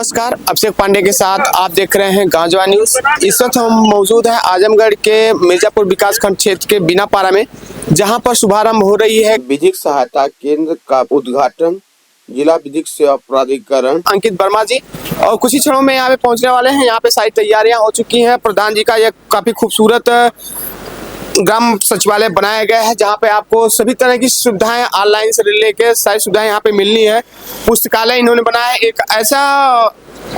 नमस्कार, अभिषेक पांडे के साथ आप देख रहे हैं गांजवा न्यूज। इस वक्त हम मौजूद हैं आजमगढ़ के मिर्जापुर विकासखंड क्षेत्र के बीनापाड़ा में, जहां पर शुभारंभ हो रही है विधिक सहायता केंद्र का उद्घाटन जिला विधिक सेवा प्राधिकरण अंकित वर्मा जी और कुछ ही क्षणों में यहाँ पे पहुंचने वाले हैं। यहाँ पे सारी तैयारियां हो चुकी हैं। प्रधान जी का यह काफी खूबसूरत ग्राम सचिवालय बनाया गया है, जहाँ पे आपको सभी तरह की सुविधाएं ऑनलाइन से लेकर सारी सुविधाएं यहाँ पे मिलनी है। पुस्तकालय इन्होंने बनाया है, एक ऐसा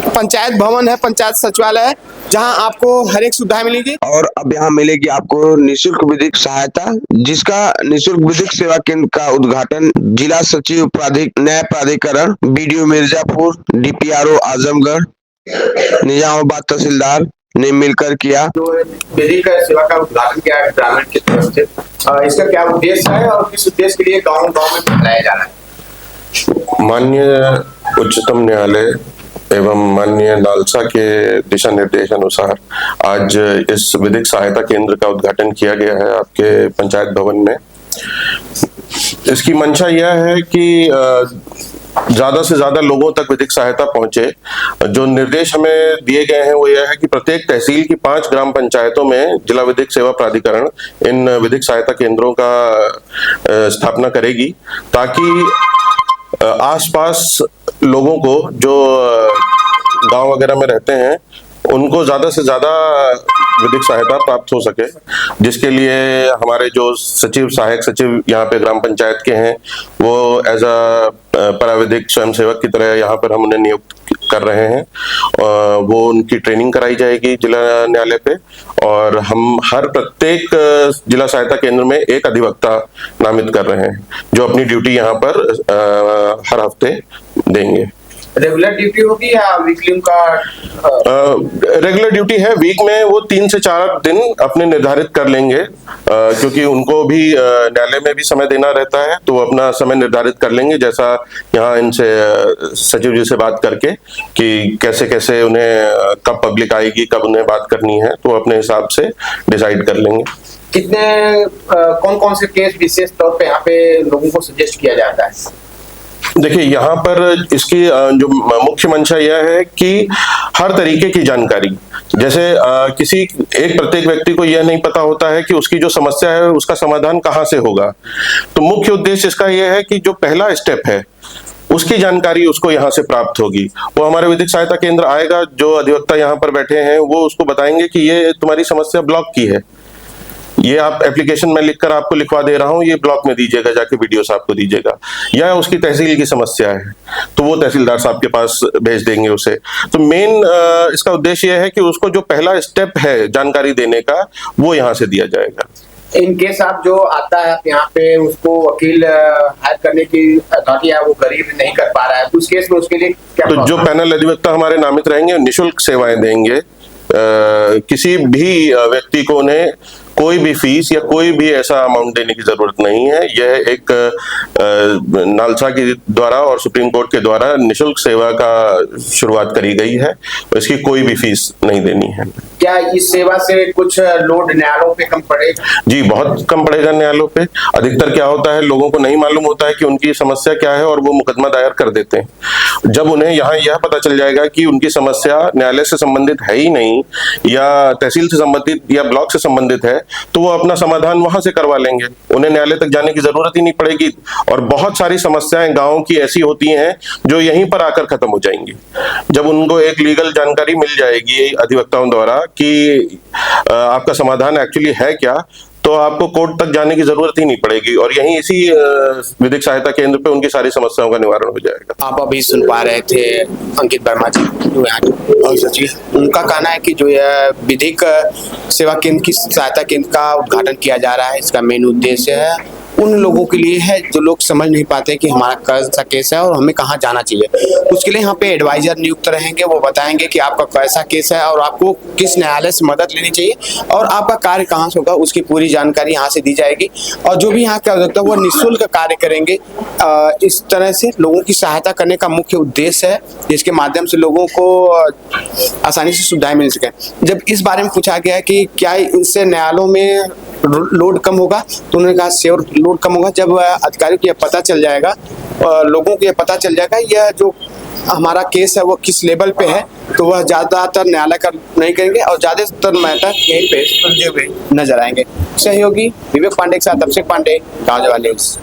पंचायत भवन है, पंचायत सचिवालय है, जहां आपको हर एक सुविधा मिलेगी। और अब यहाँ मिलेगी आपको निःशुल्क विधिक सहायता, जिसका निःशुल्क विधिक सेवा केंद्र का उद्घाटन जिला सचिव न्याय प्राधिकरण BDO मिर्जापुर, DPRO आजमगढ़, निजामाबाद तहसीलदार ने मिलकर किया। जो विधिक सेवा का उद्घाटन किया है ग्रामीण की तरफ से, इसका क्या उद्देश्य है और किस उद्देश्य के लिए गाँव में फैलाया जा रहा है? माननीय उच्चतम न्यायालय एवं माननीय नालसा के दिशा निर्देश अनुसार आज इस विधिक सहायता केंद्र का उद्घाटन किया गया है आपके पंचायत भवन में। इसकी मंशा यह है कि ज्यादा से ज्यादा लोगों तक विधिक सहायता पहुंचे। जो निर्देश हमें दिए गए हैं वो यह है कि प्रत्येक तहसील की 5 ग्राम पंचायतों में जिला विधिक सेवा प्राधिकरण इन विधिक सहायता केंद्रों का स्थापना करेगी, ताकि आसपास लोगों को जो गांव वगैरह में रहते हैं उनको ज्यादा से ज्यादा विधिक सहायता प्राप्त हो सके, जिसके लिए हमारे जो सचिव सहायक सचिव यहाँ पे ग्राम पंचायत के हैं वो एज अ पराविधिक स्वयंसेवक की तरह यहाँ पर हम उन्हें नियुक्त कर रहे हैं। वो उनकी ट्रेनिंग कराई जाएगी जिला न्यायालय पे, और हम हर प्रत्येक जिला सहायता केंद्र में एक अधिवक्ता नामित कर रहे हैं जो अपनी ड्यूटी यहाँ पर हर हफ्ते देंगे। रेगुलर ड्यूटी होगी या वीकली उनका? रेगुलर ड्यूटी है, वीक में वो 3 से 4 दिन अपने निर्धारित कर लेंगे, क्योंकि उनको भी न्यायालय में भी समय देना रहता है, तो वो अपना समय निर्धारित कर लेंगे। जैसा यहाँ इनसे सचिव जी से बात करके कि कैसे कैसे उन्हें कब पब्लिक आएगी, कब उन्हें बात करनी है, तो अपने हिसाब से डिसाइड कर लेंगे। कितने कौन कौन से केस विशेष तौर पे यहाँ पे लोगों को सजेस्ट किया जाता है? देखिए, यहाँ पर इसकी जो मुख्य मंशा यह है कि हर तरीके की जानकारी, जैसे किसी एक प्रत्येक व्यक्ति को यह नहीं पता होता है कि उसकी जो समस्या है उसका समाधान कहाँ से होगा, तो मुख्य उद्देश्य इसका यह है कि जो पहला स्टेप है उसकी जानकारी उसको यहाँ से प्राप्त होगी। वो हमारे विधिक सहायता केंद्र आएगा, जो अधिवक्ता यहाँ पर बैठे हैं वो उसको बताएंगे कि ये तुम्हारी समस्या ब्लॉक की है, ये आप एप्लीकेशन में लिखकर आपको लिखवा दे रहा हूँ, ये ब्लॉक में दीजिएगा, जाके BDO साहब को दीजिएगा, या उसकी तहसील की समस्या है तो वो तहसीलदार साहब के पास भेज देंगे उसे। तो मेन इसका उद्देश्य यह है कि उसको जो पहला स्टेप है जानकारी देने का वो यहाँ से दिया जाएगा। इन केस आप जो आता है यहाँ पे उसको वकील हायर करने की ताकि वो गरीब नहीं कर पा रहा है, उस केस में उसके लिए क्या? तो जो पैनल अधिवक्ता हमारे नामित रहेंगे निःशुल्क सेवाएं देंगे। किसी भी व्यक्ति को उन्हें कोई भी फीस या कोई भी ऐसा अमाउंट देने की जरूरत नहीं है। यह एक नालसा के द्वारा और सुप्रीम कोर्ट के द्वारा निःशुल्क सेवा का शुरुआत करी गई है, इसकी कोई भी फीस नहीं देनी है। क्या इस सेवा से कुछ लोड न्यायालयों पे कम पड़ेगा? जी, बहुत कम पड़ेगा न्यायालयों पे। अधिकतर क्या होता है, लोगों को नहीं मालूम होता है कि उनकी समस्या क्या है और वो मुकदमा दायर कर देते हैं। जब उन्हें यहाँ यह पता चल जाएगा कि उनकी समस्या न्यायालय से संबंधित है ही नहीं, या तहसील से संबंधित या ब्लॉक से संबंधित है, तो वो अपना समाधान वहां से करवा लेंगे, उन्हें न्यायालय तक जाने की जरूरत ही नहीं पड़ेगी। और बहुत सारी समस्याएं गांव की ऐसी होती हैं जो यहीं पर आकर खत्म हो जाएंगी। जब उनको एक लीगल जानकारी मिल जाएगी अधिवक्ताओं द्वारा कि आपका समाधान एक्चुअली है क्या, तो आपको कोर्ट तक जाने की जरूरत ही नहीं पड़ेगी, और यहीं इसी विधिक सहायता केंद्र पे उनकी सारी समस्याओं का निवारण हो जाएगा। आप अभी सुन पा रहे थे अंकित वर्मा जी, जो यहाँ सचिव, उनका कहना है कि जो यह विधिक सेवा केंद्र की सहायता केंद्र का उद्घाटन किया जा रहा है, इसका मेन उद्देश्य है उन लोगों के लिए है जो लोग समझ नहीं पाते कि हमारा कैसा केस है और हमें कहाँ जाना चाहिए। उसके लिए यहाँ पे एडवाइजर नियुक्त रहेंगे, वो बताएंगे कि आपका कैसा केस है और आपको किस न्यायालय से मदद लेनी चाहिए और आपका कार्य कहाँ से होगा, उसकी पूरी जानकारी यहाँ से दी जाएगी। और जो भी यहाँ का अधिवक्ता वो निःशुल्क कार्य करेंगे। इस तरह से लोगों की सहायता करने का मुख्य उद्देश्य है, जिसके माध्यम से लोगों को आसानी से सुविधाएं मिल सके। जब इस बारे में पूछा गया कि क्या इससे न्यायालयों में लोड कम होगा, तो उन्होंने कहा श्योर लोड कम होगा। जब अधिकारियों को यह पता चल जाएगा, लोगों को यह पता चल जाएगा, यह जो हमारा केस है वो किस लेवल पे है, तो वह ज़्यादातर न्यायालय का नहीं करेंगे और ज़्यादातर मैटर यहीं पे सुलझे हुए नजर आएंगे। सहयोगी विवेक पांडे के साथ अभिषेक पांडे, गाँव जवान न्यूज़।